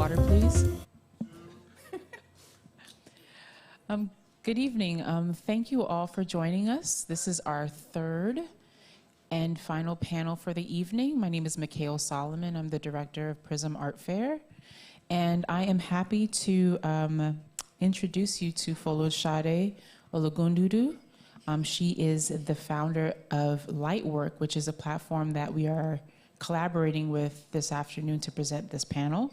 water, please. Good evening. Thank you all for joining us. This is our third and final panel for the evening. My name is Mikhail Solomon. I'm the director of Prizm Art Fair. And I am happy to introduce you to Folashade Ologundudu. She is the founder of Lightwork, which is a platform that we are collaborating with this afternoon to present this panel.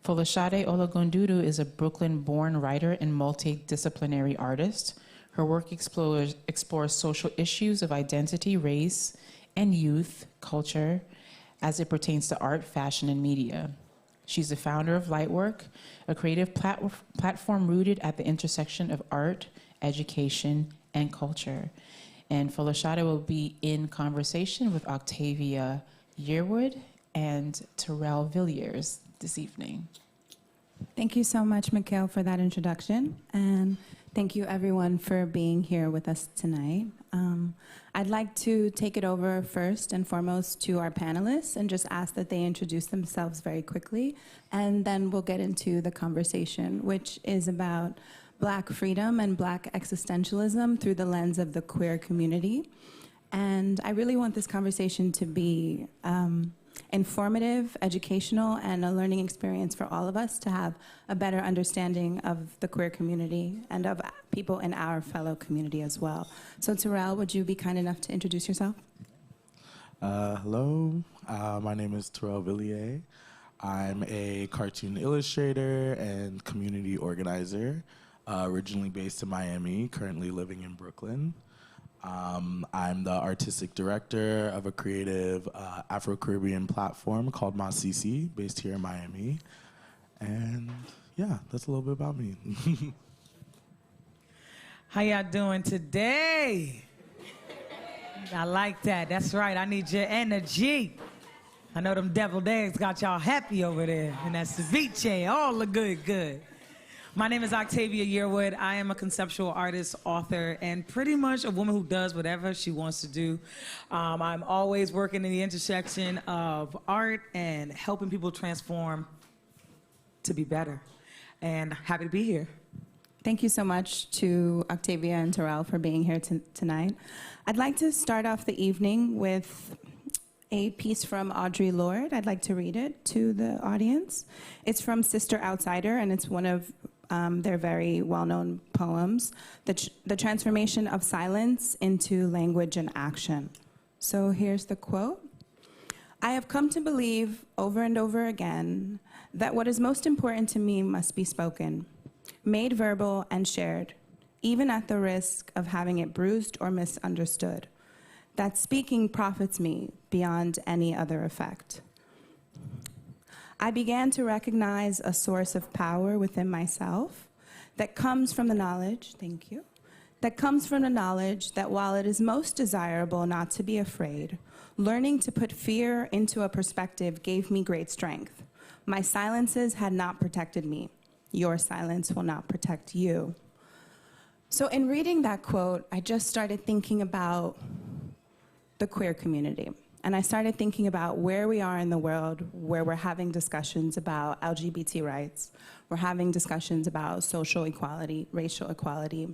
Folashade Ologundudu is a Brooklyn-born writer and multidisciplinary artist. Her work explores social issues of identity, race, and youth culture as it pertains to art, fashion, and media. She's the founder of Lightwork, a creative platform rooted at the intersection of art, education, and culture. And Folashade will be in conversation with Octavia Yearwood and Terrell Villiers this evening. Thank you so much, Mikhail, for that introduction. And thank you, everyone, for being here with us tonight. I'd like to take it over first and foremost to our panelists and just ask that they introduce themselves very quickly. And then we'll get into the conversation, which is about Black freedom and Black existentialism through the lens of the queer community. And I really want this conversation to be informative, educational, and a learning experience for all of us to have a better understanding of the queer community and of people in our fellow community as well. So Terrell, would you be kind enough to introduce yourself? Hello, my name is Terrell Villiers. I'm a cartoon illustrator and community organizer, originally based in Miami, currently living in Brooklyn. I'm the artistic director of a creative Afro-Caribbean platform called Masisi, based here in Miami. And yeah, that's a little bit about me. How y'all doing today? I like that. That's right. I need your energy. I know them deviled eggs got y'all happy over there. And that's the ceviche, all the good. My name is Octavia Yearwood. I am a conceptual artist, author, and pretty much a woman who does whatever she wants to do. I'm always working in the intersection of art and helping people transform to be better. And happy to be here. Thank you so much to Octavia and Terrell for being here tonight. I'd like to start off the evening with a piece from Audre Lorde. I'd like to read it to the audience. It's from Sister Outsider, and it's one of their very well-known poems, the transformation of silence into language and action. So here's the quote. I have come to believe over and over again that what is most important to me must be spoken, made verbal and shared, even at the risk of having it bruised or misunderstood. That speaking profits me beyond any other effect. I began to recognize a source of power within myself that comes from the knowledge, thank you, that comes from the knowledge that while it is most desirable not to be afraid, learning to put fear into a perspective gave me great strength. My silences had not protected me. Your silence will not protect you. So in reading that quote, I just started thinking about the queer community. And I started thinking about where we are in the world, where we're having discussions about LGBT rights, we're having discussions about social equality, racial equality.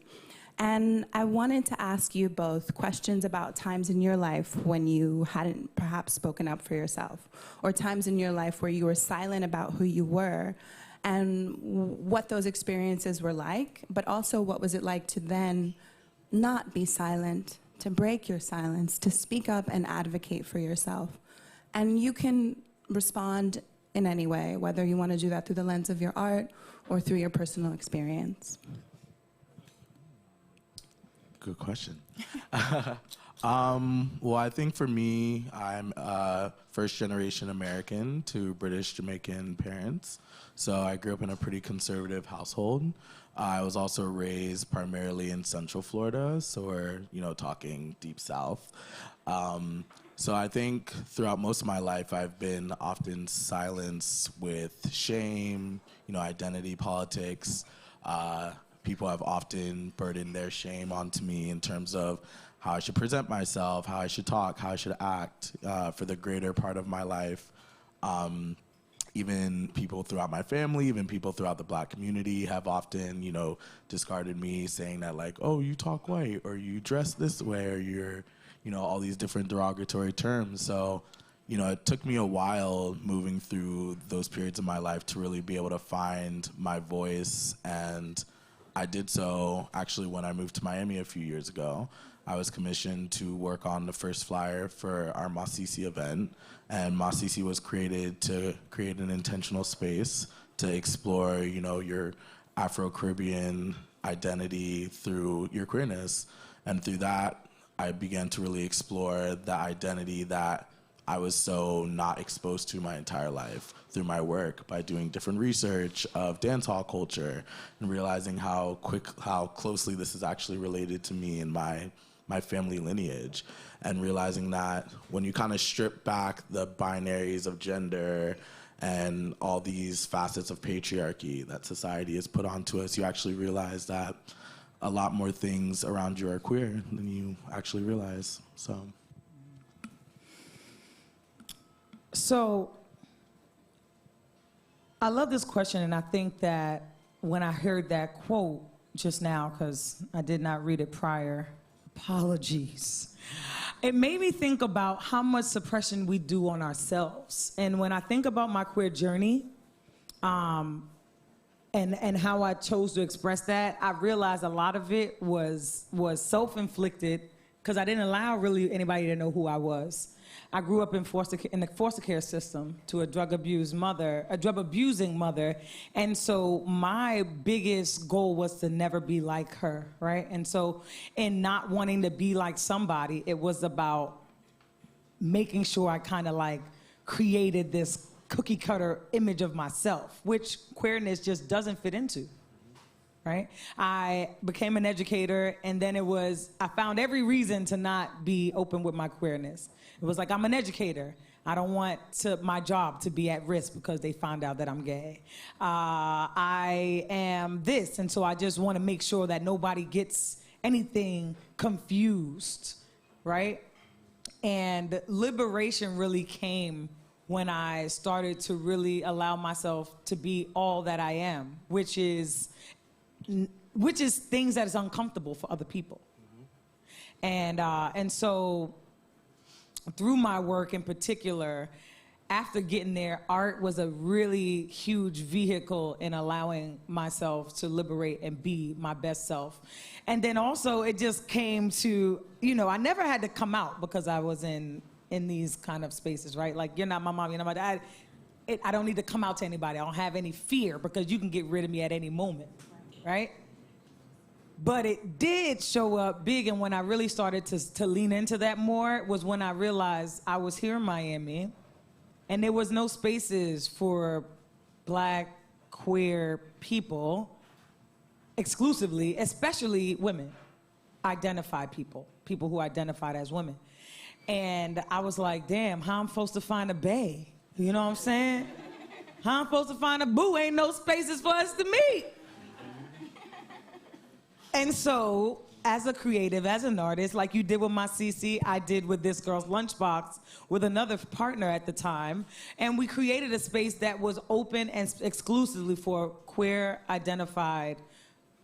And I wanted to ask you both questions about times in your life when you hadn't perhaps spoken up for yourself, or times in your life where you were silent about who you were, and what those experiences were like, but also what was it like to then not be silent, to break your silence, to speak up and advocate for yourself. And you can respond in any way, whether you want to do that through the lens of your art or through your personal experience. Good question. Well, I think for me, I'm a first-generation American to British Jamaican parents. So I grew up in a pretty conservative household. I was also raised primarily in Central Florida, so we're, talking Deep South. So I think throughout most of my life, I've been often silenced with shame, identity politics. People have often burdened their shame onto me in terms of how I should present myself, how I should talk, how I should act for the greater part of my life. even people throughout my family, even people throughout the Black community have often, discarded me, saying that like, oh, you talk white, or you dress this way, or you're, all these different derogatory terms. So, it took me a while moving through those periods of my life to really be able to find my voice. And I did so actually when I moved to Miami a few years ago. I was commissioned to work on the first flyer for our Masisi event. And Masisi was created to create an intentional space to explore, your Afro-Caribbean identity through your queerness. And through that, I began to really explore the identity that I was so not exposed to my entire life through my work, by doing different research of dance hall culture and realizing how closely this is actually related to me and my family lineage, and realizing that when you kind of strip back the binaries of gender and all these facets of patriarchy that society has put onto us, you actually realize that a lot more things around you are queer than you actually realize. So I love this question, and I think that when I heard that quote just now, because I did not read it prior, apologies, it made me think about how much suppression we do on ourselves. And when I think about my queer journey, and how I chose to express that, I realized a lot of it was self-inflicted, because I didn't allow really anybody to know who I was. I grew up in the foster care system to a drug-abusing mother, and so my biggest goal was to never be like her, right? And so in not wanting to be like somebody, it was about making sure I kind of like created this cookie-cutter image of myself, which queerness just doesn't fit into. Right? I became an educator, and then I found every reason to not be open with my queerness. It was like, I'm an educator. I don't want my job to be at risk because they found out that I'm gay. I am this, and so I just want to make sure that nobody gets anything confused, right? And liberation really came when I started to really allow myself to be all that I am, which is things that is uncomfortable for other people. And so through my work in particular, after getting there, art was a really huge vehicle in allowing myself to liberate and be my best self. And then also it just came to, I never had to come out because I was in these kind of spaces, right? Like, you're not my mom, you're not my dad. I don't need to come out to anybody. I don't have any fear because you can get rid of me at any moment. Right? But it did show up big, and when I really started to lean into that more was when I realized I was here in Miami, and there was no spaces for Black, queer people exclusively, especially women, identified people who identified as women. And I was like, damn, how I'm supposed to find a bae? You know what I'm saying? How I'm supposed to find a boo? Ain't no spaces for us to meet. And so, as a creative, as an artist, like you did with my CC, I did with This Girl's Lunchbox with another partner at the time. And we created a space that was open and exclusively for queer identified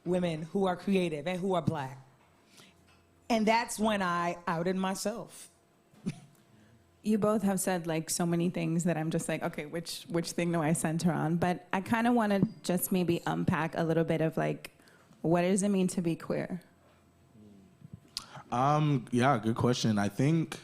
women who are creative and who are Black. And that's when I outed myself. You both have said like so many things that I'm just like, okay, which thing do I center on? But I kind of want to just maybe unpack a little bit of like, what does it mean to be queer? Yeah, good question. I think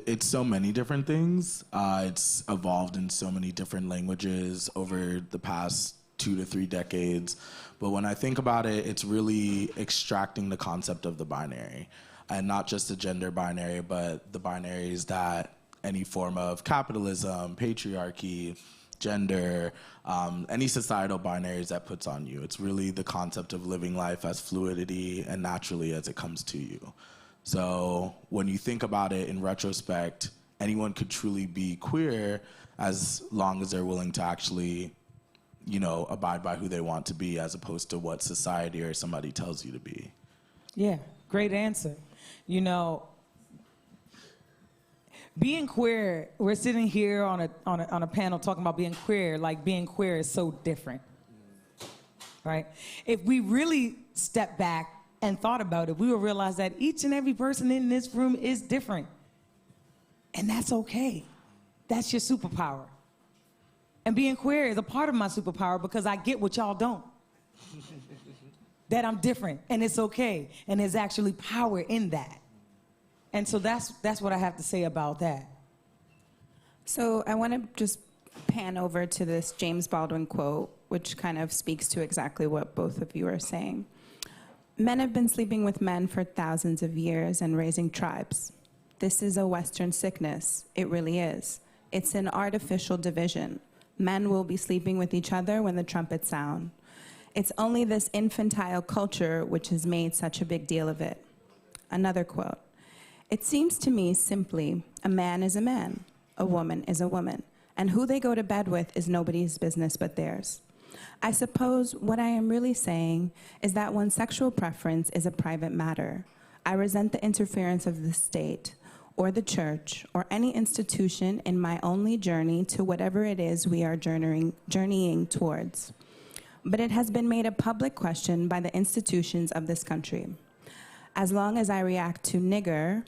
it's so many different things. It's evolved in so many different languages over the past 2 to 3 decades. But when I think about it, it's really extracting the concept of the binary. And not just the gender binary, but the binaries that any form of capitalism, patriarchy, gender, any societal binaries that puts on you. It's really the concept of living life as fluidity and naturally as it comes to you. So when you think about it in retrospect, anyone could truly be queer as long as they're willing to actually, abide by who they want to be as opposed to what society or somebody tells you to be. Yeah, great answer. Being queer, we're sitting here on a panel talking about being queer, like being queer is so different, right? If we really step back and thought about it, we will realize that each and every person in this room is different. And that's okay. That's your superpower. And being queer is a part of my superpower because I get what y'all don't. That I'm different, and it's okay, and there's actually power in that. And so that's what I have to say about that. So I want to just pan over to this James Baldwin quote, which kind of speaks to exactly what both of you are saying. Men have been sleeping with men for thousands of years and raising tribes. This is a Western sickness. It really is. It's an artificial division. Men will be sleeping with each other when the trumpets sound. It's only this infantile culture which has made such a big deal of it. Another quote. It seems to me simply, a man is a man, a woman is a woman, and who they go to bed with is nobody's business but theirs. I suppose what I am really saying is that one's sexual preference is a private matter. I resent the interference of the state, or the church, or any institution in my only journey to whatever it is we are journeying towards. But it has been made a public question by the institutions of this country. As long as I react to nigger,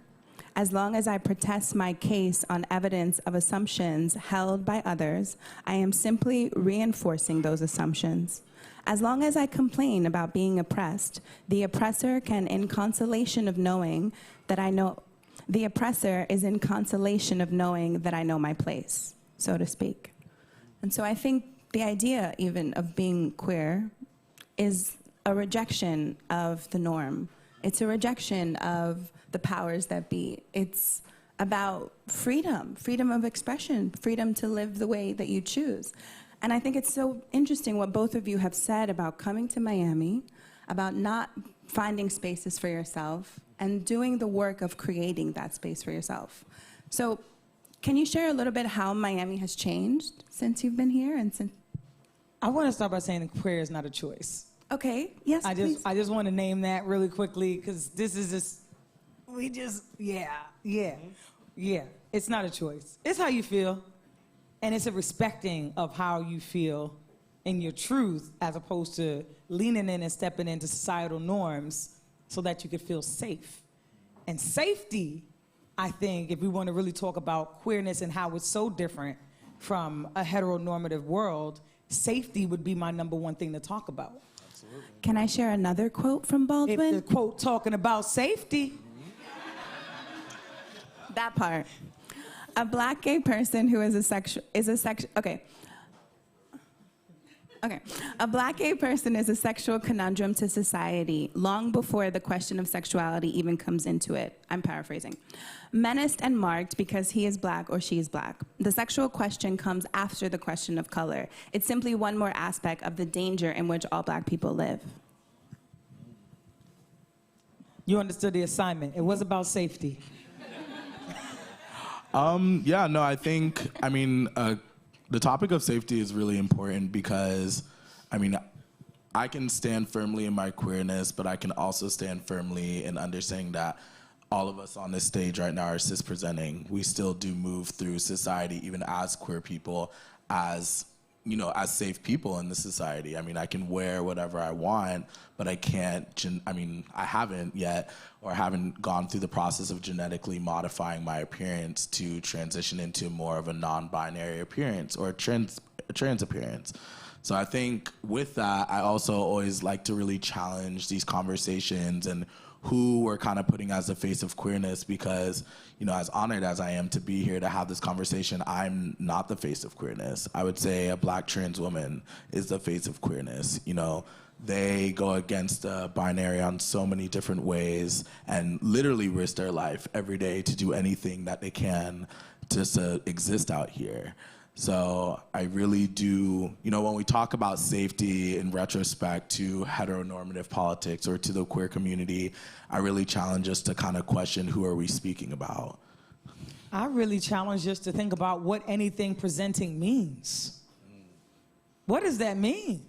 as long as I protest my case on evidence of assumptions held by others, I am simply reinforcing those assumptions. As long as I complain about being oppressed, the oppressor can, in consolation of knowing that I know, the oppressor is in consolation of knowing that I know my place, so to speak. And so I think the idea even of being queer is a rejection of the norm. It's a rejection of the powers that be. It's about freedom, freedom of expression, freedom to live the way that you choose. And I think it's so interesting what both of you have said about coming to Miami, about not finding spaces for yourself, and doing the work of creating that space for yourself. So can you share a little bit how Miami has changed since you've been here? And since I want to start by saying that queer is not a choice. Okay, yes, please. I just want to name that really quickly because this is just, it's not a choice. It's how you feel, and it's a respecting of how you feel in your truth as opposed to leaning in and stepping into societal norms so that you could feel safe. And safety, I think, if we want to really talk about queerness and how it's so different from a heteronormative world, safety would be my number one thing to talk about. Absolutely. Can I share another quote from Baldwin? If the quote talking about safety. That part. A black gay person who is A black gay person is a sexual conundrum to society long before the question of sexuality even comes into it. I'm paraphrasing. Menaced and marked because he is black or she is black. The sexual question comes after the question of color. It's simply one more aspect of the danger in which all black people live. You understood the assignment. It was about safety. I think, the topic of safety is really important because, I can stand firmly in my queerness, but I can also stand firmly in understanding that all of us on this stage right now are cis-presenting. We still do move through society, even as queer people, as safe people in the society. I can wear whatever I want, but I can't, I haven't yet, or haven't gone through the process of genetically modifying my appearance to transition into more of a non-binary appearance or a trans appearance. So I think with that, I also always like to really challenge these conversations and who we're kind of putting as the face of queerness because, as honored as I am to be here to have this conversation, I'm not the face of queerness. I would say a black trans woman is the face of queerness. They go against the binary on so many different ways and literally risk their life every day to do anything that they can just to exist out here. So I really do, when we talk about safety in retrospect to heteronormative politics or to the queer community, I really challenge us to kind of question who are we speaking about. I really challenge us to think about what anything presenting means. What does that mean?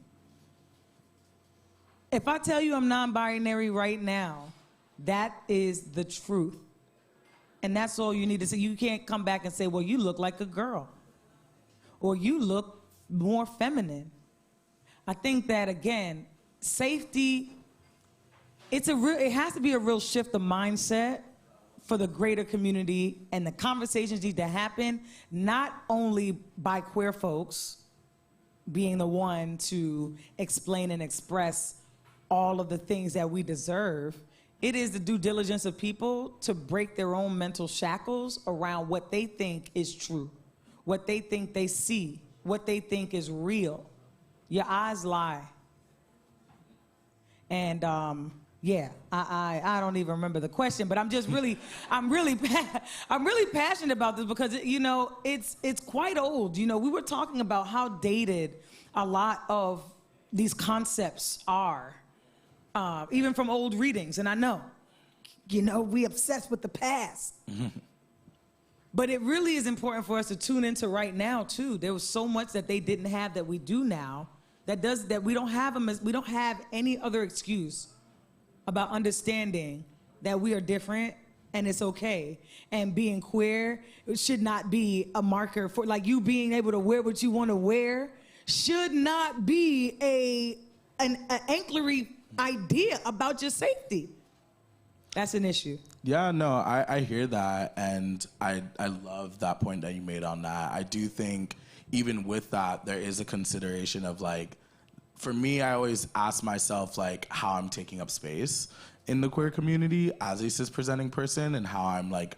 If I tell you I'm non-binary right now, that is the truth. And that's all you need to say. You can't come back and say, well, you look like a girl, or you look more feminine. I think that, again, safety, it has to be a real shift of mindset for the greater community, and the conversations need to happen not only by queer folks being the one to explain and express all of the things that we deserve. It is the due diligence of people to break their own mental shackles around what they think is true, what they think they see, what they think is real. Your eyes lie. And yeah, I don't even remember the question, but I'm really passionate about this because, you know, it's quite old. You know, we were talking about how dated a lot of these concepts are, even from old readings. And I know, you know, we obsessed with the past. But it really is important for us to tune into right now too. There was so much that they didn't have that we do now that we don't have any other excuse about understanding that we are different and it's okay. And being queer should not be a marker for, like, you being able to wear what you want to wear should not be an ancillary idea about your safety. That's an issue. Yeah, no, I hear that, and I love that point that you made on that. I do think even with that, there is a consideration of, like, for me, I always ask myself, like, how I'm taking up space in the queer community as a cis-presenting person, and how I'm, like,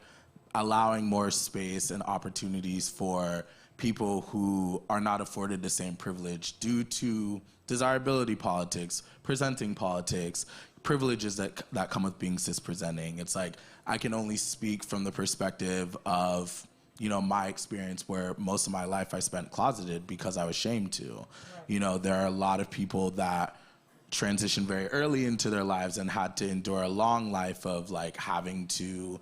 allowing more space and opportunities for people who are not afforded the same privilege due to desirability politics, presenting politics, privileges that come with being cis-presenting. It's like, I can only speak from the perspective of, you know, my experience where most of my life I spent closeted because I was shamed to. Right. You know, there are a lot of people that transitioned very early into their lives and had to endure a long life of, like, having to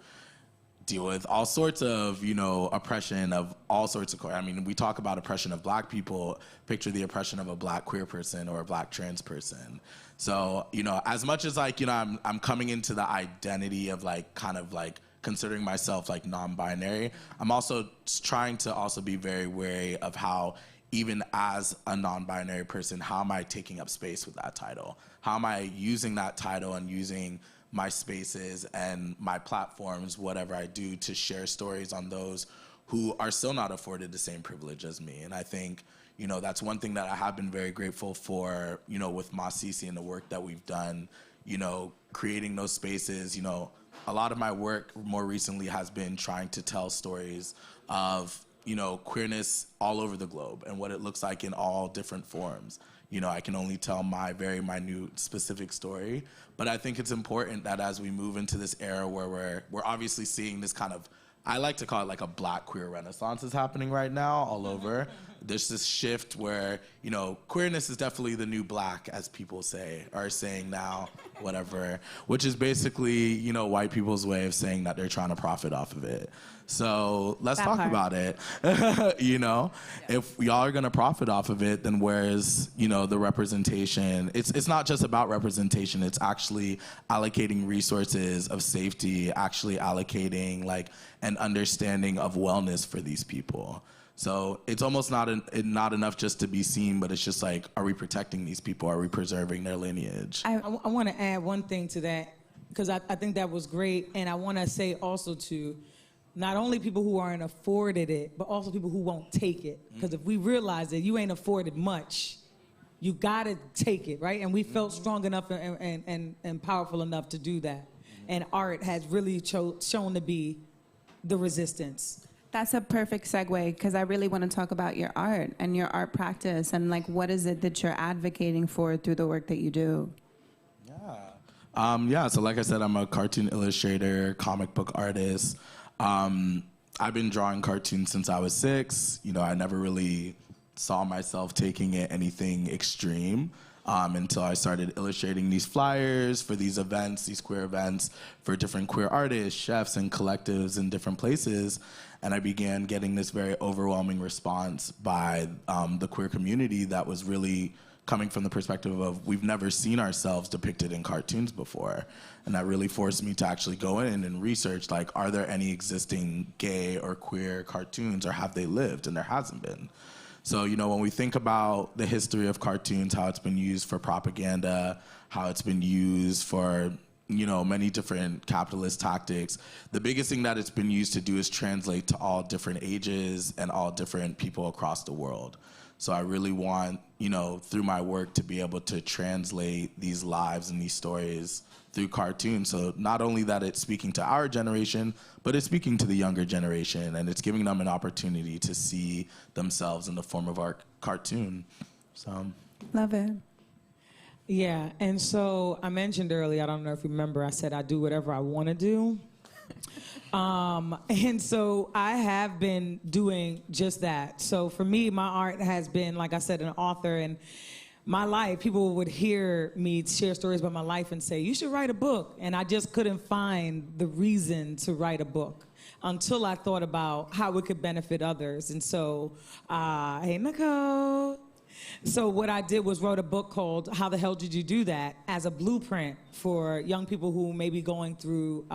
deal with all sorts of, you know, oppression of all sorts of, I mean, we talk about oppression of Black people, picture the oppression of a Black queer person or a Black trans person. So, you know, as much as, like, you know, I'm coming into the identity of, like, kind of, like, considering myself, like, non-binary, I'm also trying to also be very wary of how, even as a non-binary person, how am I taking up space with that title? How am I using that title and using my spaces and my platforms, whatever I do, to share stories on those who are still not afforded the same privilege as me? And I think, you know, that's one thing that I have been very grateful for, you know, with Masisi and the work that we've done, you know, creating those spaces. You know, a lot of my work more recently has been trying to tell stories of, you know, queerness all over the globe and what it looks like in all different forms. You know, I can only tell my very minute, specific story, but I think it's important that as we move into this era where we're obviously seeing this kind of, I like to call it like a Black queer renaissance is happening right now all over. There's this shift where, you know, queerness is definitely the new Black, as people are saying now, whatever, which is basically, you know, white people's way of saying that they're trying to profit off of it. So let's talk about it. You know, if y'all are gonna profit off of it, then where's, you know, the representation? It's not just about representation. It's actually allocating resources of safety, actually allocating, like, an understanding of wellness for these people. So it's almost not enough just to be seen, but it's just like, are we protecting these people? Are we preserving their lineage? I want to add one thing to that, because I think that was great, and I want to say also to not only people who aren't afforded it, but also people who won't take it. Because if we realize that you ain't afforded much, you gotta take it, right? And we felt strong enough and powerful enough to do that. And art has really shown to be the resistance. That's a perfect segue, because I really want to talk about your art and your art practice and, like, what is it that you're advocating for through the work that you do? Yeah, so like I said, I'm a cartoon illustrator, comic book artist. I've been drawing cartoons since I was 6. You know, I never really saw myself taking it anything extreme until I started illustrating these flyers for these events, these queer events, for different queer artists, chefs, and collectives in different places. And I began getting this very overwhelming response by the queer community that was really coming from the perspective of we've never seen ourselves depicted in cartoons before. And that really forced me to actually go in and research, like, are there any existing gay or queer cartoons, or have they lived? And there hasn't been. So, you know, when we think about the history of cartoons, how it's been used for propaganda, how it's been used for, you know, many different capitalist tactics, the biggest thing that it's been used to do is translate to all different ages and all different people across the world. So I really want, you know, through my work to be able to translate these lives and these stories through cartoons. So not only that it's speaking to our generation, but it's speaking to the younger generation, and it's giving them an opportunity to see themselves in the form of our cartoon. So. Love it. Yeah, and so I mentioned earlier, I don't know if you remember, I said I do whatever I want to do. And so I have been doing just that. So for me, my art has been, like I said, an author, and my life, people would hear me share stories about my life and say, you should write a book. And I just couldn't find the reason to write a book until I thought about how it could benefit others. And so, hey, Nicole. So what I did was wrote a book called How the Hell Did You Do That? As a blueprint for young people who may be going through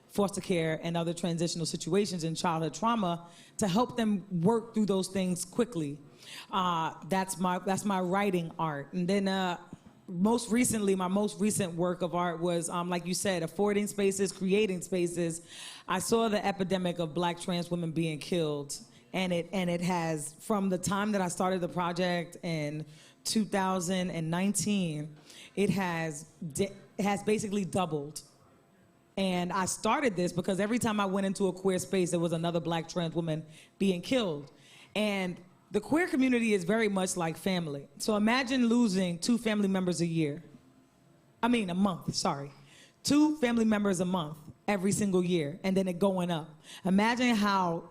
foster care and other transitional situations in childhood trauma, to help them work through those things quickly. That's my writing art. And then most recently, my most recent work of art was, like you said, affording spaces, creating spaces. I saw the epidemic of Black trans women being killed. And it has, from the time that I started the project in 2019, it has basically doubled. And I started this because every time I went into a queer space, there was another Black trans woman being killed. And the queer community is very much like family. So imagine losing 2 family members a month, sorry. 2 family members a month every single year, and then it going up. Imagine how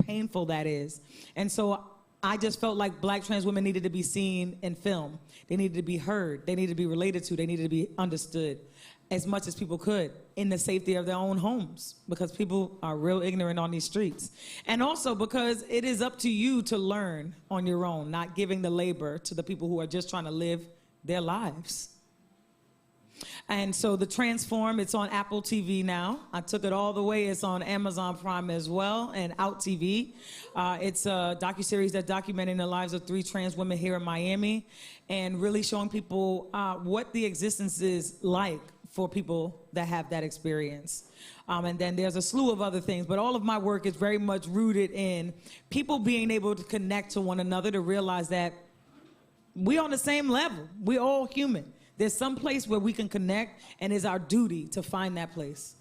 painful that is. And so I just felt like Black trans women needed to be seen in film. They needed to be heard. They needed to be related to. They needed to be understood as much as people could in the safety of their own homes, because people are real ignorant on these streets. And also because it is up to you to learn on your own, not giving the labor to the people who are just trying to live their lives. And so the Transform, it's on Apple TV now. I took it all the way. It's on Amazon Prime as well, and Out TV. It's a docuseries that documenting the lives of 3 trans women here in Miami, and really showing people what the existence is like for people that have that experience. And then there's a slew of other things, but all of my work is very much rooted in people being able to connect to one another, to realize that we're on the same level. We're all human. There's some place where we can connect, and it's our duty to find that place.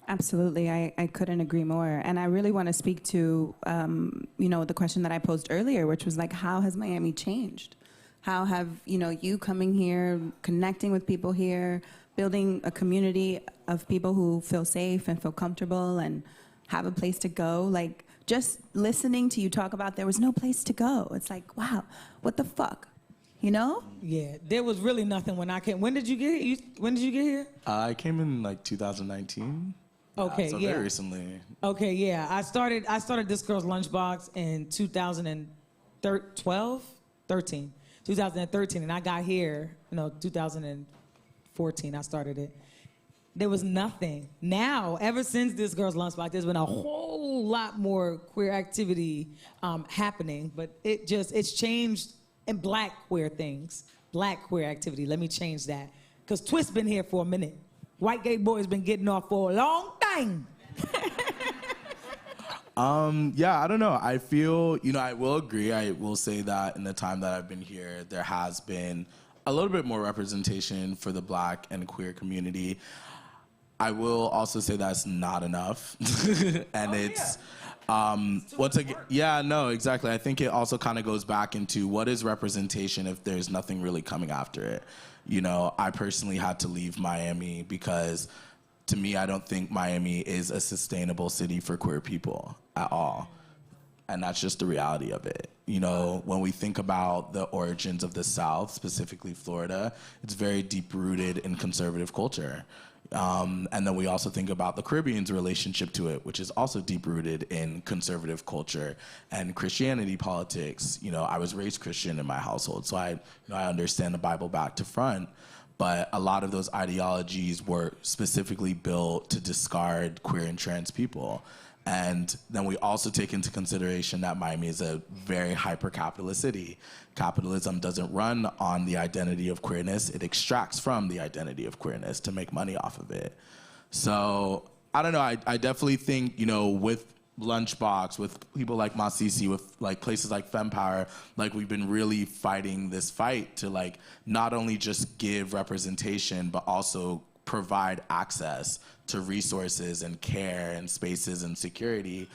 Absolutely, I couldn't agree more. And I really want to speak to, the question that I posed earlier, which was like, how has Miami changed? How have, you coming here, connecting with people here, building a community of people who feel safe and feel comfortable and have a place to go? Like, just listening to you talk about there was no place to go. It's like, wow, what the fuck? You know? Yeah, there was really nothing when I came. When did you get here? When did you get here? I came in like 2019. Okay, so yeah. very recently. Okay, yeah. I started This Girl's Lunchbox in 2013, and I got here, 2014. I started it. There was nothing. Now, ever since This Girl's Lunchbox, there's been a whole lot more queer activity happening, but it's changed. And Black queer things, Black queer activity. Let me change that. Because Twist's been here for a minute. White gay boy's been getting off for a long time. Yeah, I don't know. I feel, I will agree. I will say that in the time that I've been here, there has been a little bit more representation for the Black and queer community. I will also say that's not enough. And it's... once again, yeah, no, exactly. I think it also kind of goes back into what is representation if there's nothing really coming after it. I personally had to leave Miami because, to me, I don't think Miami is a sustainable city for queer people at all. And that's just the reality of it. When we think about the origins of the South, specifically Florida, it's very deep-rooted in conservative culture. And then we also think about the Caribbean's relationship to it, which is also deep-rooted in conservative culture and Christianity politics. You know, I was raised Christian in my household, so I understand the Bible back to front. But a lot of those ideologies were specifically built to discard queer and trans people. And then we also take into consideration that Miami is a very hyper-capitalist city. Capitalism doesn't run on the identity of queerness. It extracts from the identity of queerness to make money off of it. So I don't know. I definitely think, you know, with Lunchbox, with people like Masisi, with like places like FemPower, like we've been really fighting this fight to like not only just give representation, but also provide access to resources and care and spaces and security.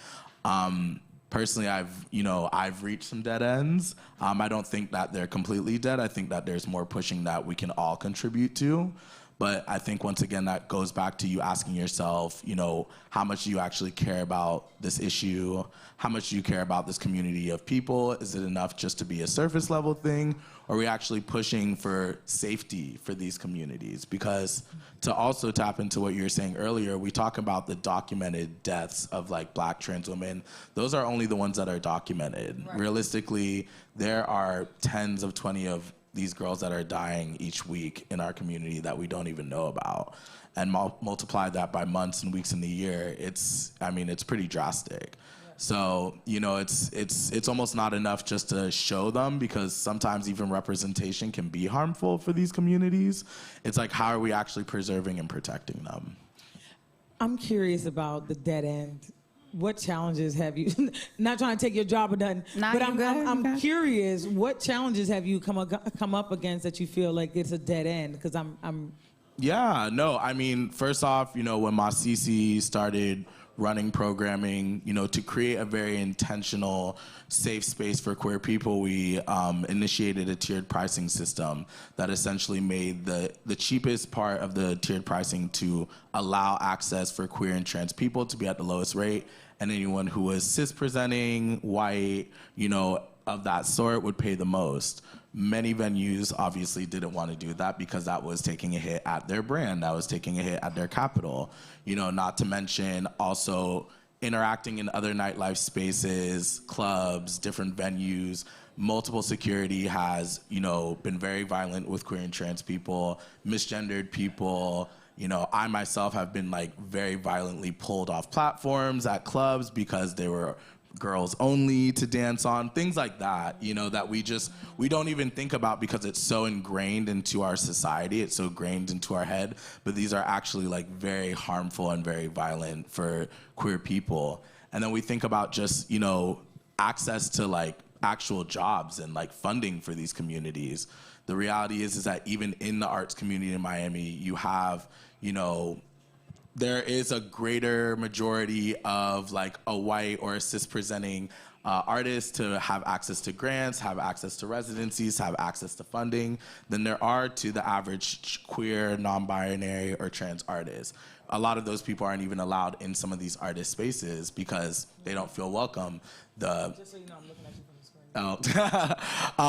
Personally, I've reached some dead ends. I don't think that they're completely dead. I think that there's more pushing that we can all contribute to. But I think, once again, that goes back to you asking yourself, you know, how much do you actually care about this issue? How much do you care about this community of people? Is it enough just to be a surface level thing? Or are we actually pushing for safety for these communities? Because to also tap into what you were saying earlier, we talk about the documented deaths of like Black trans women. Those are only the ones that are documented. Right. Realistically, there are tens of 20 of these girls that are dying each week in our community that we don't even know about. And multiply that by months and weeks in the year, it's pretty drastic. Yeah. So, you know, it's almost not enough just to show them, because sometimes even representation can be harmful for these communities. It's like, how are we actually preserving and protecting them? I'm curious about the dead end. What challenges have you, not trying to take your job or nothing, but I'm curious, what challenges have you come up against that you feel like it's a dead end? Because Yeah, no, I mean, first off, you know, when Masisi started running programming, you know, to create a very intentional, safe space for queer people, we initiated a tiered pricing system that essentially made the cheapest part of the tiered pricing to allow access for queer and trans people to be at the lowest rate, and anyone who was cis-presenting, white, you know, of that sort would pay the most. Many venues obviously didn't want to do that because that was taking a hit at their brand, that was taking a hit at their capital. You know, not to mention also interacting in other nightlife spaces, clubs, different venues. Multiple security has, you know, been very violent with queer and trans people, misgendered people. You know, I myself have been like very violently pulled off platforms at clubs because they were girls only to dance on, things like that, you know, that we don't even think about because it's so ingrained into our society, it's so ingrained into our head, but these are actually like very harmful and very violent for queer people. And then we think about just, you know, access to like actual jobs and like funding for these communities. The reality is that even in the arts community in Miami, you have, you know, there is a greater majority of like a white or a cis-presenting artist to have access to grants, have access to residencies, have access to funding than there are to the average queer, non-binary, or trans artist. A lot of those people aren't even allowed in some of these artist spaces because they don't feel welcome. Just so you know, I'm looking at you from the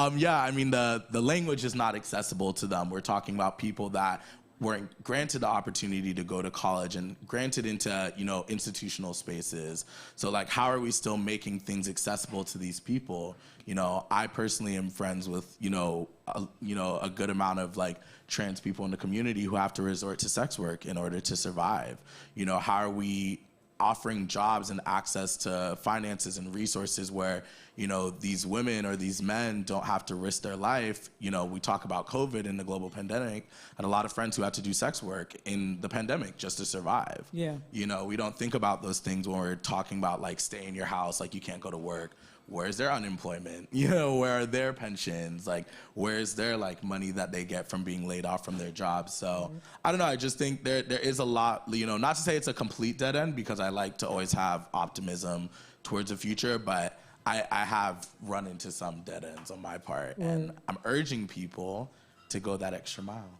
screen. Yeah, I mean, the language is not accessible to them. We're talking about people that weren't granted the opportunity to go to college and granted into, you know, institutional spaces. So like, how are we still making things accessible to these people? You know, I personally am friends with, a good amount of like trans people in the community who have to resort to sex work in order to survive. You know, how are we offering jobs and access to finances and resources where, you know, these women or these men don't have to risk their life? You know, we talk about COVID and the global pandemic. I had a lot of friends who had to do sex work in the pandemic just to survive. Yeah. You know, we don't think about those things when we're talking about like stay in your house, like you can't go to work. Where's their unemployment? You know, where are their pensions? Like, where's their like money that they get from being laid off from their jobs? So I don't know. I just think there is a lot, you know, not to say it's a complete dead end because I like to always have optimism towards the future, but I have run into some dead ends on my part, and I'm urging people to go that extra mile.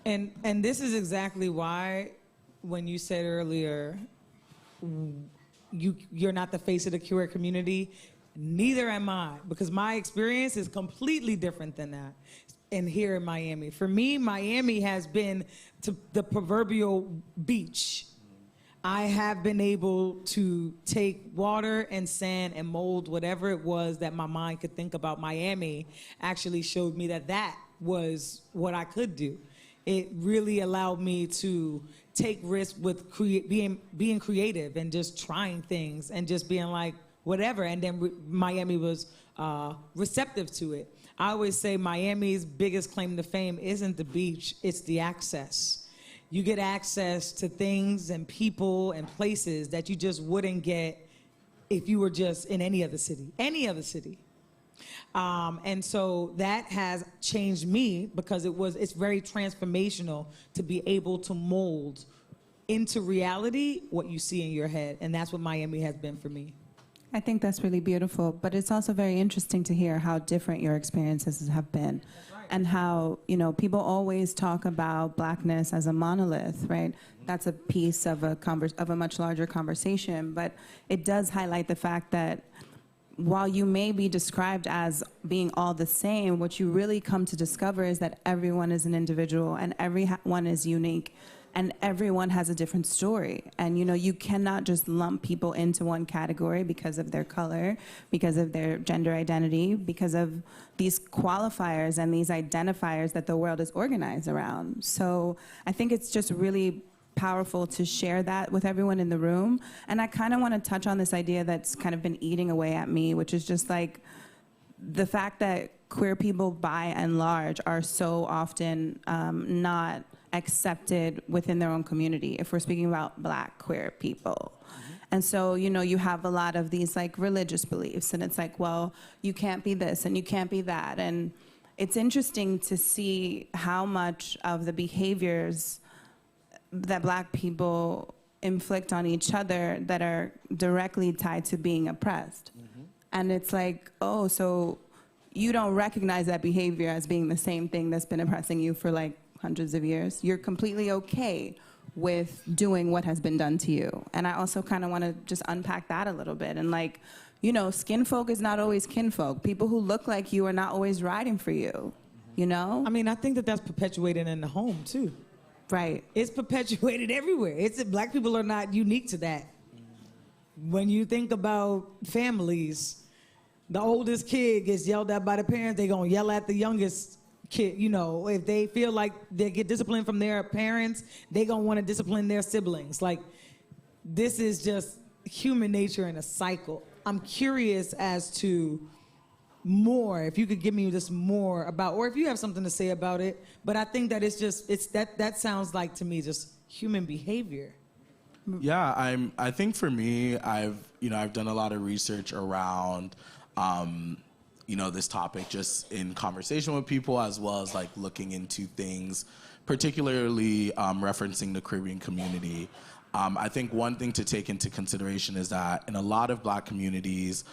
And this is exactly why, when you said earlier, you're not the face of the queer community, neither am I, because my experience is completely different than that. and here in Miami. For me, Miami has been to the proverbial beach. I have been able to take water and sand and mold whatever it was that my mind could think about. Miami actually showed me that that was what I could do. It really allowed me to take risks with being creative and just trying things and just being like, whatever. And then Miami was receptive to it. I always say Miami's biggest claim to fame isn't the beach, it's the access. You get access to things and people and places that you just wouldn't get if you were just in any other city, and so that has changed me because it's very transformational to be able to mold into reality what you see in your head. And that's what Miami has been for me. I think that's really beautiful, but it's also very interesting to hear how different your experiences have been. And how, people always talk about Blackness as a monolith, right? That's a piece of a much larger conversation, but it does highlight the fact that while you may be described as being all the same, what you really come to discover is that everyone is an individual and everyone is unique. And everyone has a different story. And, you cannot just lump people into one category because of their color, because of their gender identity, because of these qualifiers and these identifiers that the world is organized around. So I think it's just really powerful to share that with everyone in the room. And I kind of want to touch on this idea that's kind of been eating away at me, which is just like the fact that queer people by and large are so often not accepted within their own community, if we're speaking about Black queer people. And so, you have a lot of these like religious beliefs, and it's like, well, you can't be this and you can't be that. And it's interesting to see how much of the behaviors that Black people inflict on each other that are directly tied to being oppressed. And it's like, oh, so you don't recognize that behavior as being the same thing that's been oppressing you for like hundreds of years. You're completely okay with doing what has been done to you. And I also kind of want to just unpack that a little bit. And like, skin folk is not always kinfolk. People who look like you are not always riding for you, I mean, I think that that's perpetuated in the home too. Right. It's perpetuated everywhere. Black people are not unique to that. When you think about families, the oldest kid gets yelled at by the parents, they're going to yell at the youngest kid. If they feel like they get disciplined from their parents, they're going to want to discipline their siblings. Like, this is just human nature in a cycle. I'm curious as to more, if you could give me just more about, or if you have something to say about it, but I think that that sounds like to me just human behavior. Yeah, I think for me, I've done a lot of research around this topic just in conversation with people, as well as like looking into things, particularly referencing the Caribbean community. I think one thing to take into consideration is that in a lot of Black communities,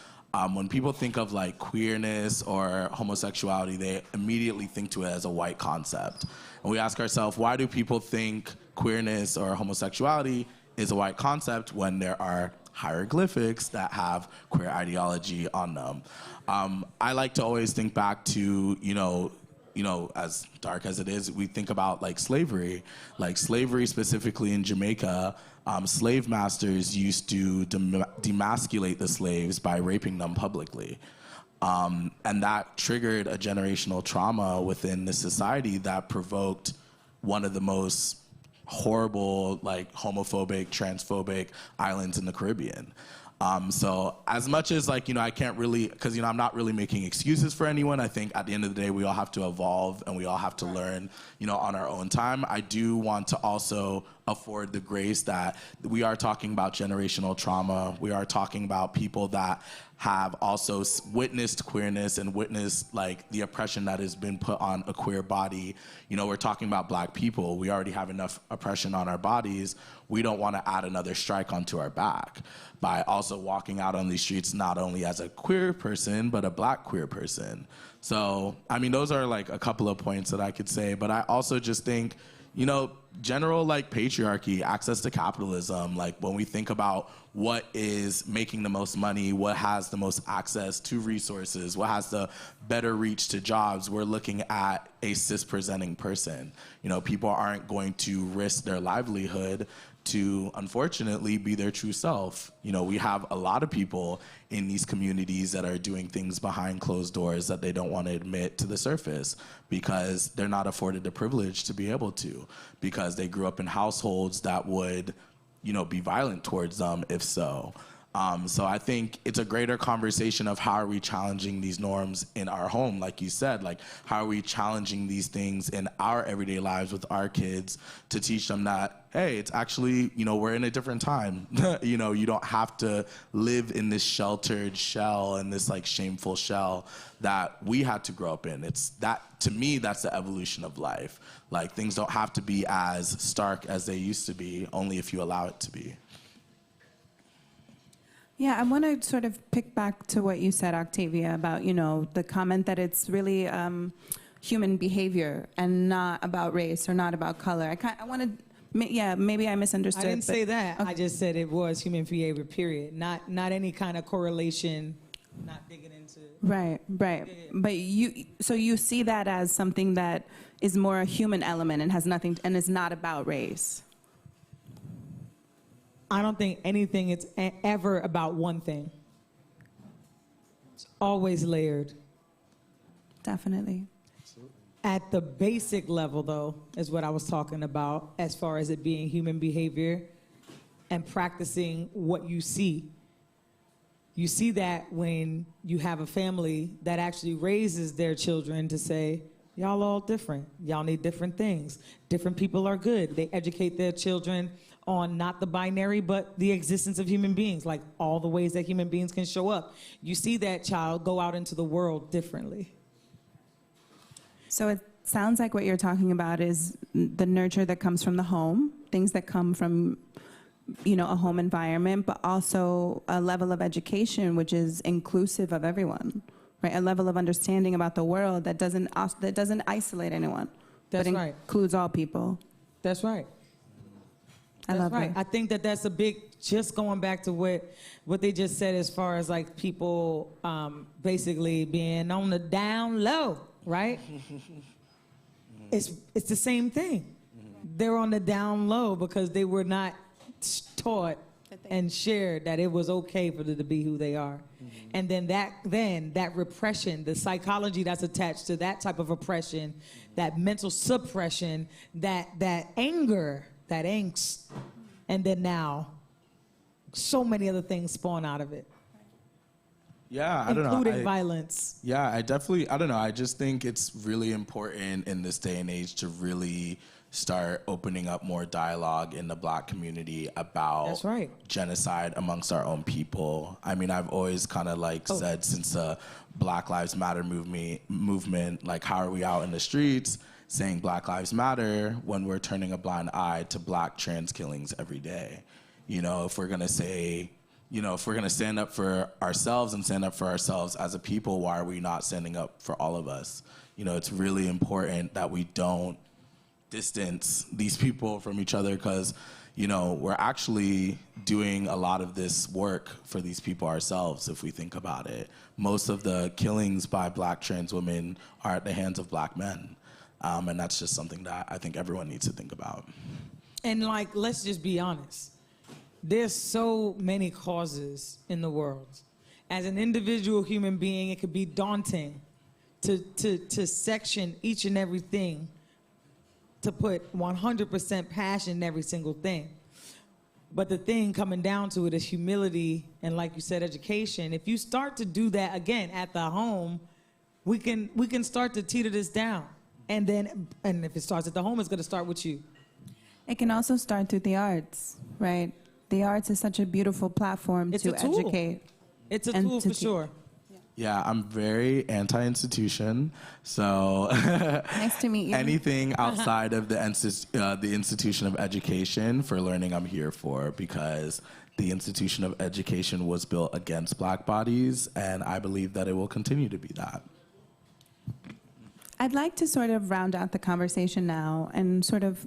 when people think of like queerness or homosexuality, they immediately think to it as a white concept. And we ask ourselves, why do people think queerness or homosexuality is a white concept when there are hieroglyphics that have queer ideology on them? I like to always think back to, as dark as it is, we think about like slavery specifically in Jamaica. Slave masters used to demasculate the slaves by raping them publicly. And that triggered a generational trauma within the society that provoked one of the most horrible, like homophobic, transphobic islands in the Caribbean. So as much as like, I can't really, because, I'm not really making excuses for anyone. I think at the end of the day, we all have to evolve and we all have to learn, on our own time. I do want to also afford the grace that we are talking about generational trauma. We are talking about people that have also witnessed queerness and witnessed like the oppression that has been put on a queer body. We're talking about Black people. We already have enough oppression on our bodies. We don't want to add another strike onto our back by also walking out on these streets not only as a queer person, but a Black queer person. So, those are like a couple of points that I could say, but I also just think, general like patriarchy, access to capitalism. Like when we think about what is making the most money, what has the most access to resources, what has the better reach to jobs, we're looking at a cis-presenting person. People aren't going to risk their livelihood to, unfortunately, be their true self. We have a lot of people in these communities that are doing things behind closed doors that they don't want to admit to the surface because they're not afforded the privilege to be able to, because they grew up in households that would, be violent towards them if so. So I think it's a greater conversation of how are we challenging these norms in our home, like you said, like how are we challenging these things in our everyday lives with our kids to teach them that, hey, it's actually, we're in a different time. You don't have to live in this sheltered shell and this like shameful shell that we had to grow up in. It's that, to me, that's the evolution of life. Like things don't have to be as stark as they used to be, only if you allow it to be. Yeah, I want to sort of pick back to what you said, Octavia, about, the comment that it's really human behavior and not about race or not about color. I wanted, maybe I misunderstood. I didn't say that. Okay. I just said it was human behavior, period. Not any kind of correlation, not digging into. Right. But you see that as something that is more a human element and has nothing, and is not about race. I don't think anything is ever about one thing. It's always layered. Definitely. At the basic level, though, is what I was talking about as far as it being human behavior and practicing what you see. You see that when you have a family that actually raises their children to say, y'all all different. Y'all need different things. Different people are good. They educate their children on not the binary, but the existence of human beings, like all the ways that human beings can show up. You see that child go out into the world differently. So it sounds like what you're talking about is the nurture that comes from the home, things that come from, a home environment, but also a level of education which is inclusive of everyone, right? A level of understanding about the world that doesn't isolate anyone, but includes all people. That's right. I love that. I think that's a big, just going back to what they just said as far as like people basically being on the down low, right? It's the same thing. They're on the down low because they were not taught and shared that it was okay for them to be who they are. And then that repression, the psychology that's attached to that type of oppression, that mental suppression, that anger, that angst, and then now so many other things spawn out of it. Yeah, I don't know. Including violence. Yeah, I don't know. I just think it's really important in this day and age to really start opening up more dialogue in the Black community about genocide amongst our own people. I mean, I've always kind of said since the Black Lives Matter movement, like how are we out in the streets saying Black Lives Matter when we're turning a blind eye to Black trans killings every day? If we're gonna say, if we're gonna stand up for ourselves and stand up for ourselves as a people, why are we not standing up for all of us? It's really important that we don't distance these people from each other because, we're actually doing a lot of this work for these people ourselves if we think about it. Most of the killings by Black trans women are at the hands of Black men. And that's just something that I think everyone needs to think about. And let's just be honest. There's so many causes in the world. As an individual human being, it could be daunting to section each and everything, to put 100% passion in every single thing. But the thing coming down to it is humility and, like you said, education. If you start to do that again at the home, we can start to teeter this down. And if it starts at the home, it's going to start with you. It can also start through the arts, right? The arts is such a beautiful platform to educate. It's a tool for sure. Yeah, I'm very anti-institution, so nice to meet you. Anything outside of the institution of education for learning, I'm here for, because the institution of education was built against Black bodies, and I believe that it will continue to be that. I'd like to sort of round out the conversation now and sort of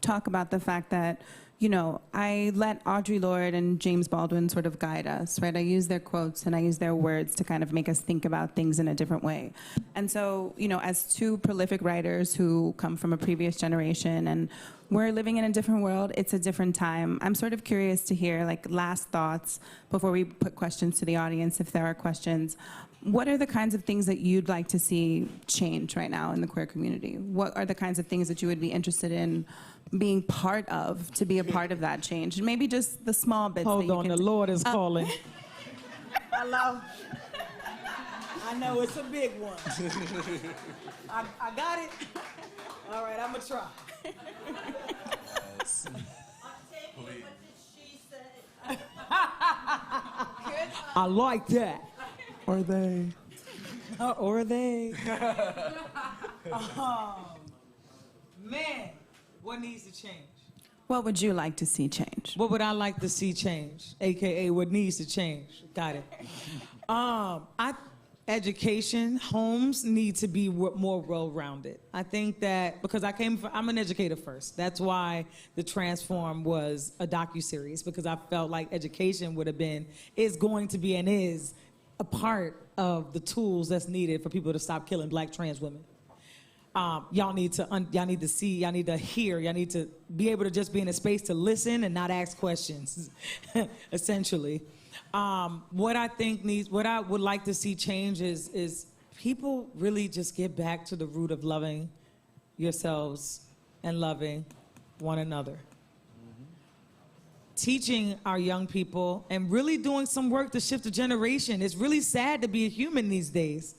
talk about the fact that, you know, I let Audre Lorde and James Baldwin sort of guide us, right? I use their quotes and I use their words to kind of make us think about things in a different way. And so, you know, as two prolific writers who come from a previous generation and we're living in a different world, it's a different time. I'm sort of curious to hear, like, last thoughts before we put questions to the audience, if there are questions. What are the kinds of things that you'd like to see change right now in the queer community? What are the kinds of things that you would be interested in being part of, to be a part of that change? And maybe just the small bits. Hold on, the Lord is calling. Hello? I know it's a big one. I got it? All right, I'm gonna try. Yes. I like that. Or they. Or they. Man, what needs to change? What would you like to see change? What would I like to see change? AKA what needs to change. Got it. Education, homes need to be more well-rounded. I think that, because I'm an educator first. That's why the Transform was a docuseries, because I felt like education is going to be and is a part of the tools that's needed for people to stop killing Black trans women. Y'all need to see, y'all need to hear, y'all need to be able to just be in a space to listen and not ask questions, essentially. What I would like to see change is people really just get back to the root of loving yourselves and loving one another. Teaching our young people and really doing some work to shift the generation. It's really sad to be a human these days,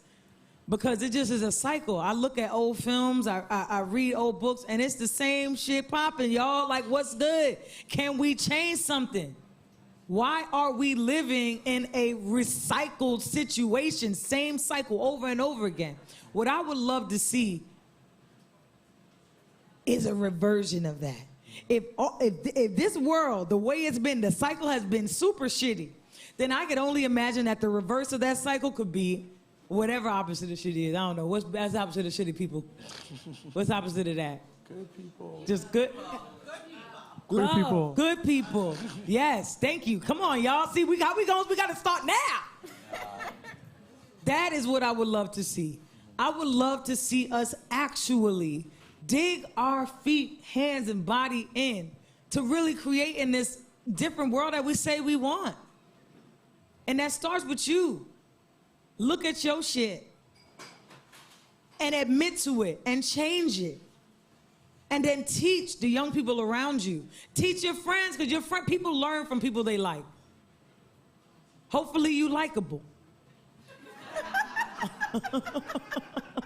because it just is a cycle. I look at old films, I read old books, and it's the same shit popping, y'all. Like, what's good? Can we change something? Why are we living in a recycled situation, same cycle over and over again? What I would love to see is a reversion of that. If this world, the way it's been, the cycle has been super shitty, then I could only imagine that the reverse of that cycle could be whatever opposite of shitty is. I don't know. What's the opposite of shitty people? What's the opposite of that? Good people. Just good. Good people. Good people. Yes, thank you. Come on, y'all. See, we got to start now. That is what I would love to see. I would love to see us actually dig our feet, hands, and body in to really create in this different world that we say we want. And that starts with you. Look at your shit and admit to it and change it. And then teach the young people around you. Teach your friends, because people learn from people they like. Hopefully you likable.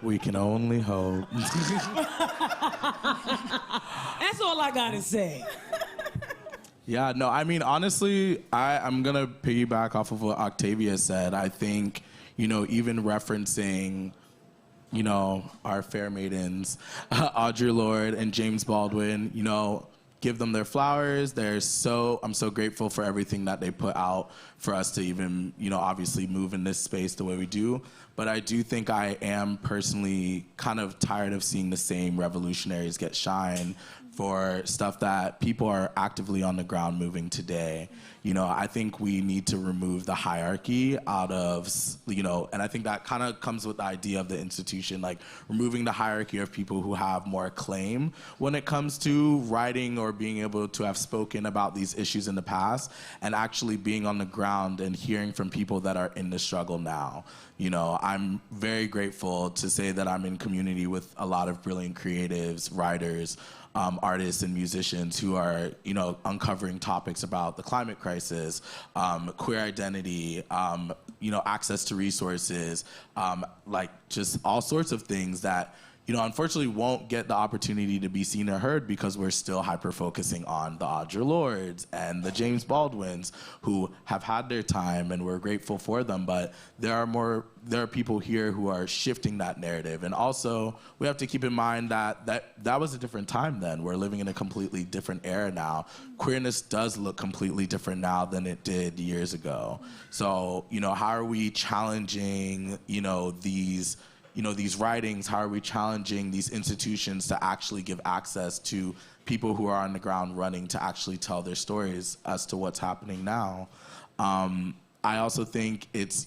We can only hope. That's all I gotta say. Yeah, no, I mean, honestly, I'm gonna piggyback off of what Octavia said. I think, you know, even referencing, you know, our fair maidens, Audre Lorde and James Baldwin, you know, give them their flowers. I'm so grateful for everything that they put out for us to even, you know, obviously move in this space the way we do. But I do think I am personally kind of tired of seeing the same revolutionaries get shine for stuff that people are actively on the ground moving today. You know, I think we need to remove the hierarchy out of, you know, and I think that kind of comes with the idea of the institution, like removing the hierarchy of people who have more acclaim when it comes to writing or being able to have spoken about these issues in the past, and actually being on the ground and hearing from people that are in the struggle now. You know, I'm very grateful to say that I'm in community with a lot of brilliant creatives, writers, artists and musicians who are, you know, uncovering topics about the climate crisis, queer identity, you know, access to resources, like just all sorts of things that, you know, unfortunately won't get the opportunity to be seen or heard because we're still hyper-focusing on the Audre Lordes and the James Baldwins who have had their time, and we're grateful for them, but there are people here who are shifting that narrative. And also, we have to keep in mind that was a different time then. We're living in a completely different era now. Queerness does look completely different now than it did years ago. So, you know, how are we challenging, you know, these these writings, how are we challenging these institutions to actually give access to people who are on the ground running to actually tell their stories as to what's happening now. I also think it's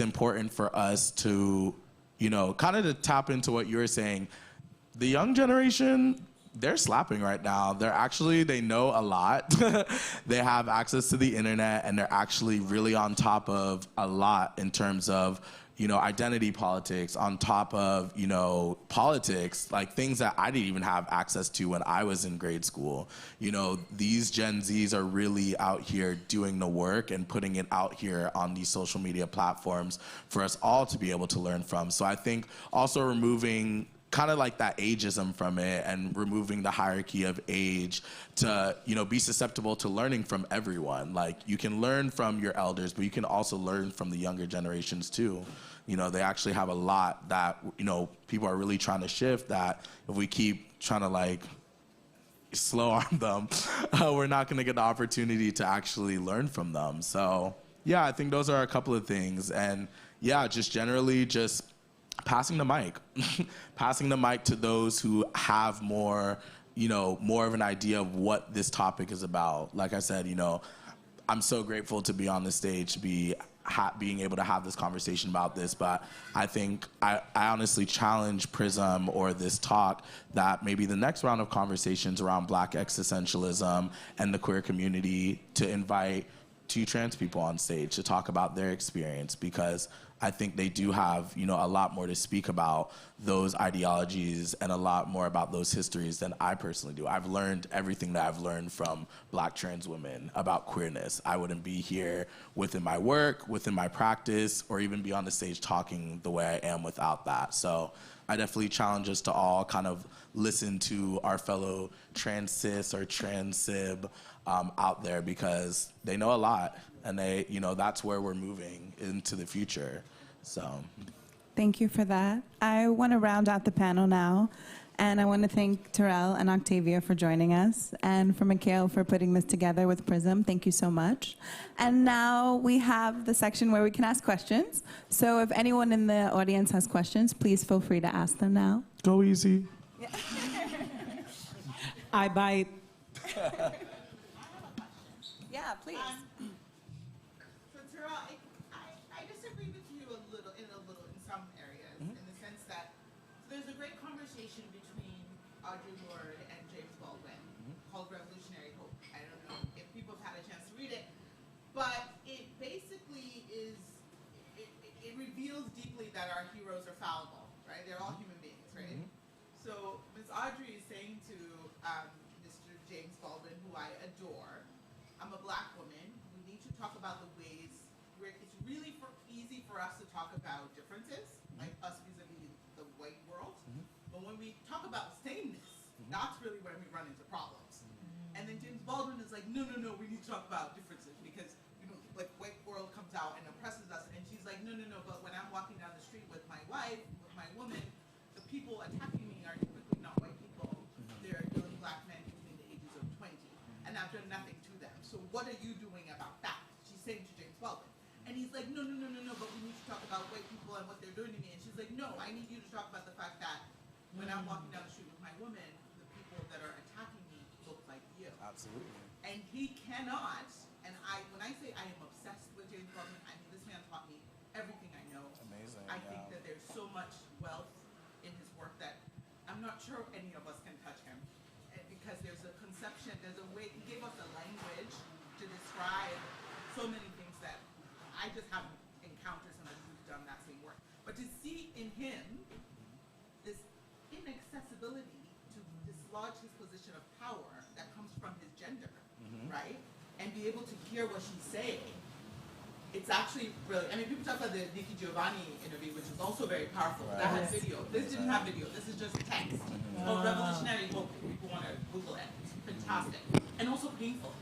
important for us to, kind of to tap into what you were saying. The young generation, they're slapping right now. They know a lot. They have access to the internet, and they're actually really on top of a lot in terms of, identity politics, on top of, politics, like things that I didn't even have access to when I was in grade school. These Gen Zs are really out here doing the work and putting it out here on these social media platforms for us all to be able to learn from. So I think also removing kind of like that ageism from it and removing the hierarchy of age to, be susceptible to learning from everyone. Like, you can learn from your elders, but you can also learn from the younger generations too. They actually have a lot that, people are really trying to shift that if we keep trying to like slow arm them, we're not going to get the opportunity to actually learn from them. So yeah, I think those are a couple of things. And yeah, just generally just passing the mic, passing the mic to those who have more, more of an idea of what this topic is about. Like I said, I'm so grateful to be on the stage, to be being able to have this conversation about this. But I think I honestly challenge Prizm or this talk that maybe the next round of conversations around Black existentialism and the queer community to invite 2 trans people on stage to talk about their experience, because I think they do have, a lot more to speak about those ideologies and a lot more about those histories than I personally do. I've learned everything that I've learned from Black trans women about queerness. I wouldn't be here within my work, within my practice, or even be on the stage talking the way I am without that. So I definitely challenge us to all kind of listen to our fellow trans cis or trans sib out there, because they know a lot, and they, that's where we're moving into the future. So Thank you for that. I want to round out the panel now, and I want to thank Terrell and Octavia for joining us, and for Mikhail for putting this together with Prizm. Thank you so much. And now we have the section where we can ask questions. So if anyone in the audience has questions, please feel free to ask them now. Go easy. I bite. Yeah, please. So Terrell, I disagree with you in some areas, in the sense that there's a great conversation between Audre Lorde and James Baldwin called Revolutionary Hope. I don't know if people have had a chance to read it, but it basically it reveals deeply that our heroes are fallible, right? They're all human beings, right? So Ms. Audre is saying to Mr. James Baldwin, who I adore, I'm a Black woman. We need to talk about the ways where it's really easy for us to talk about differences, like us vis-a-vis the white world. But when we talk about sameness, that's really when we run into problems. And then James Baldwin is like, no, we need to talk about differences, because like white world comes out and oppresses us. And she's like, no, but when I'm walking down the street with my wife, with my woman, the people attacking me are typically not white people. They're young Black men between the ages of 20, and I've done nothing to them. So what are you doing about that? She's saying to James Baldwin. And he's like, no, but we need to talk about white people and what they're doing to me. And she's like, no, I need you to talk about the fact that when I'm walking down the street with my woman, the people that are attacking me look like you. absolutely. And he cannot, and when I say I am obsessed with James Baldwin, I mean, this man taught me everything I know. Amazing. I think that there's so much wealth in his work that I'm not sure any of us can touch him, because there's a conception, there's a way, he gave us a language to describe so many things that I just haven't encountered somebody who's done that same work. But to see in him this inaccessibility to dislodge his position of power that comes from his gender, right? And be able to hear what she's saying, it's actually brilliant. I mean, people talk about the Nikki Giovanni interview, which was also very powerful. Right. That has video. This didn't have video. This is just text. Oh, Revolutionary Hope, if people want to Google it. It's fantastic. And also painful.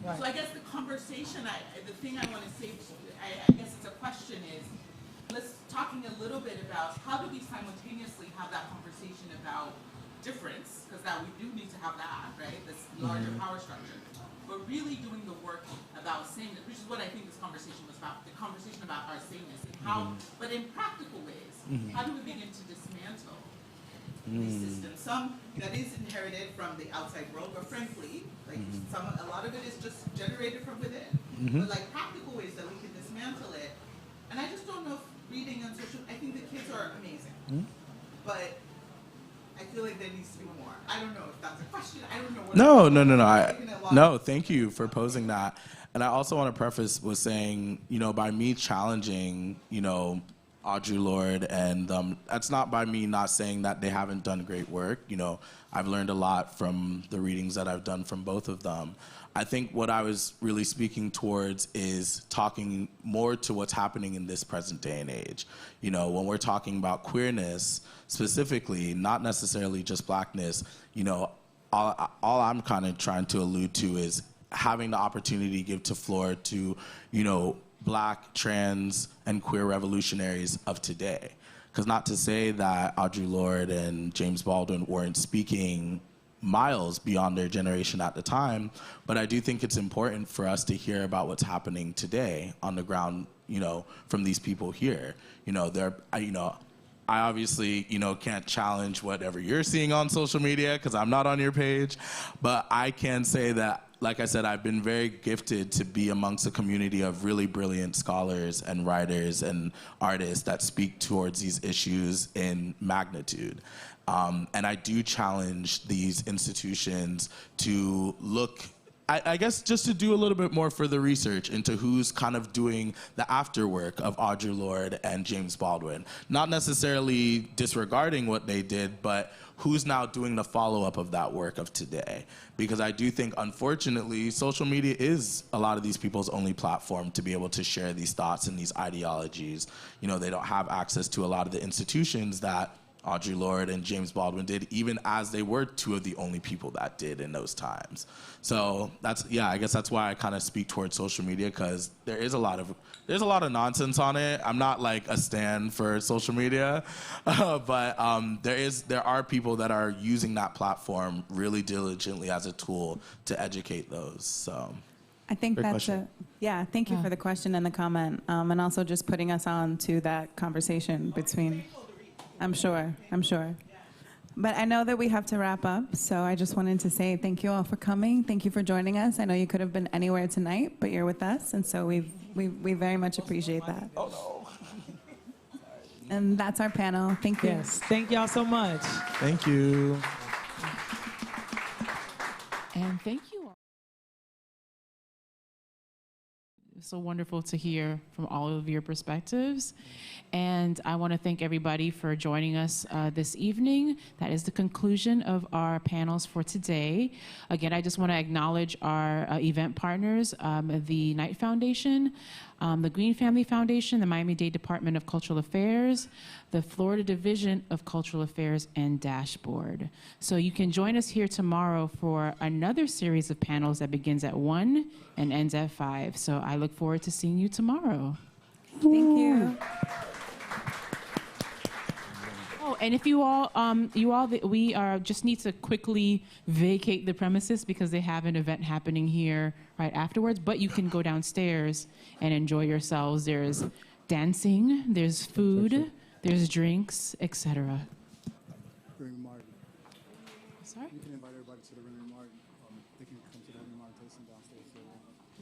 Right. So I guess the conversation, the thing I want to say, I guess it's a question is, let's talking a little bit about how do we simultaneously have that conversation about difference, because that we do need to have that, right? This larger power structure. But really doing the work about sameness, which is what I think this conversation was about, the conversation about our sameness and how, but in practical ways, how do we begin to dismantle these systems? Some that is inherited from the outside world, but frankly, like a lot of it is just generated from within. But like practical ways that we can dismantle it. And I just don't know if reading on social, I think the kids are amazing, but I feel like there needs to be more. I don't know if that's a question. I don't know. No, thank you for posing that. And I also want to preface with saying, by me challenging, Audre Lorde, and that's not by me not saying that they haven't done great work. I've learned a lot from the readings that I've done from both of them. I think what I was really speaking towards is talking more to what's happening in this present day and age. When we're talking about queerness specifically, not necessarily just blackness, all I'm kind of trying to allude to is having the opportunity to give to floor to, Black, trans, and queer revolutionaries of today. Because not to say that Audre Lorde and James Baldwin weren't speaking miles beyond their generation at the time, but I do think it's important for us to hear about what's happening today on the ground, from these people here. I obviously, can't challenge whatever you're seeing on social media because I'm not on your page, but I can say that, like I said, I've been very gifted to be amongst a community of really brilliant scholars and writers and artists that speak towards these issues in magnitude. And I do challenge these institutions to look, I guess, just to do a little bit more further research into who's kind of doing the afterwork of Audre Lorde and James Baldwin. Not necessarily disregarding what they did, but who's now doing the follow-up of that work of today. Because I do think, unfortunately, social media is a lot of these people's only platform to be able to share these thoughts and these ideologies. They don't have access to a lot of the institutions that Audre Lorde and James Baldwin did, even as they were two of the only people that did in those times. So I guess that's why I kind of speak towards social media, because there's a lot of nonsense on it. I'm not like a stan for social media, but there are people that are using that platform really diligently as a tool to educate those. So I think thank you for the question and the comment, and also just putting us on to that conversation between. I'm sure. But I know that we have to wrap up, so I just wanted to say thank you all for coming. Thank you for joining us. I know you could have been anywhere tonight, but you're with us, and so we very much appreciate that. Oh, no. And that's our panel. Thank you. Yes, thank y'all so much. Thank you. And thank you all. It's so wonderful to hear from all of your perspectives. And I want to thank everybody for joining us this evening. That is the conclusion of our panels for today. Again, I just want to acknowledge our event partners, the Knight Foundation, the Green Family Foundation, the Miami-Dade Department of Cultural Affairs, the Florida Division of Cultural Affairs, and Dashboard. So you can join us here tomorrow for another series of panels that begins at 1 and ends at 5. So I look forward to seeing you tomorrow. Thank you. Oh, and if we just need to quickly vacate the premises because they have an event happening here right afterwards, but you can go downstairs and enjoy yourselves. There's dancing, there's food, there's drinks, etc. Sorry? You can invite everybody to the Remy Martin. They can come to the Remy Martin tasting downstairs.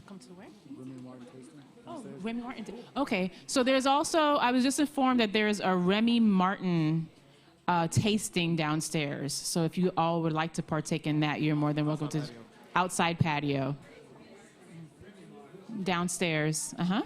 Come to where? Remy Martin tasting. Oh, Remy Martin. Okay, so there's also, I was just informed that there's a Remy Martin tasting downstairs. So if you all would like to partake in that, you're more than welcome to. Outside patio. Downstairs. Uh-huh.